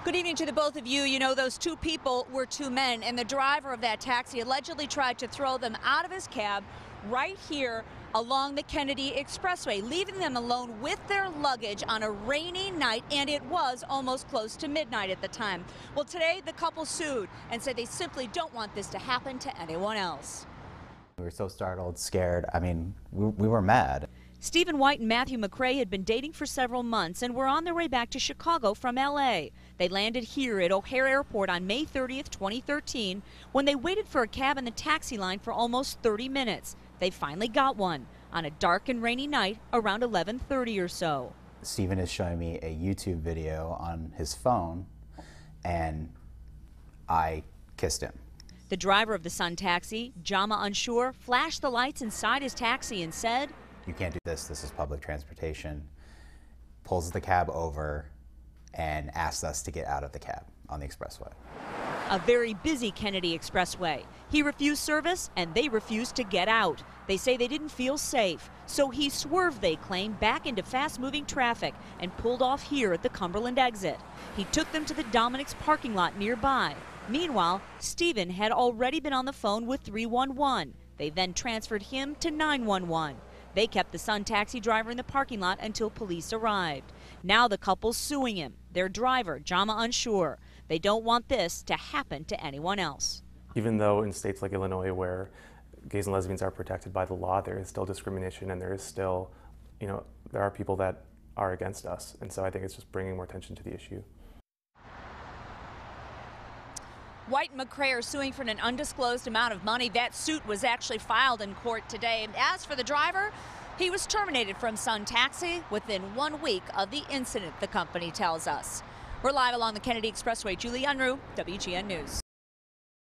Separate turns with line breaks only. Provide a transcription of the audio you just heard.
Good evening to the both of you. You know, those two people were two men, and the driver of that taxi allegedly tried to throw them out of his cab right here along the Kennedy Expressway, leaving them alone with their luggage on a rainy night, and it was almost close to midnight at the time. Well, today the couple sued and said they simply don't want this to happen to anyone else.
We were so startled, scared. I mean, we were mad.
Stephen White and Matthew McCrea had been dating for several months and were on their way back to Chicago from L.A. They landed here at O'Hare Airport on May 30th, 2013, when they waited for a cab in the taxi line for almost 30 minutes. They finally got one on a dark and rainy night around 11:30 or so.
Stephen is showing me a YouTube video on his phone, and I kissed him.
The driver of the Sun taxi, Jama Anshur, flashed the lights inside his taxi and said,
"You can't do this is public transportation," pulls the cab over and asks us to get out of the cab on the expressway.
A very busy Kennedy Expressway. He refused service and they refused to get out. They say they didn't feel safe, so he swerved, they claim, back into fast-moving traffic and pulled off here at the Cumberland exit. He took them to the Dominic's parking lot nearby. Meanwhile, Stephen had already been on the phone with 311. They then transferred him to 911. They kept the Sun taxi driver in the parking lot until police arrived. Now the couple's suing him, their driver, Jama Anshur. They don't want this to happen to anyone else.
Even though in states like Illinois, where gays and lesbians are protected by the law, there is still discrimination, and there is still, there are people that are against us. And so I think it's just bringing more attention to the issue.
White and McCrea are suing for an undisclosed amount of money. That suit was actually filed in court today. And as for the driver, he was terminated from Sun Taxi within 1 week of the incident, the company tells us. We're live along the Kennedy Expressway. Julie Unruh, WGN News.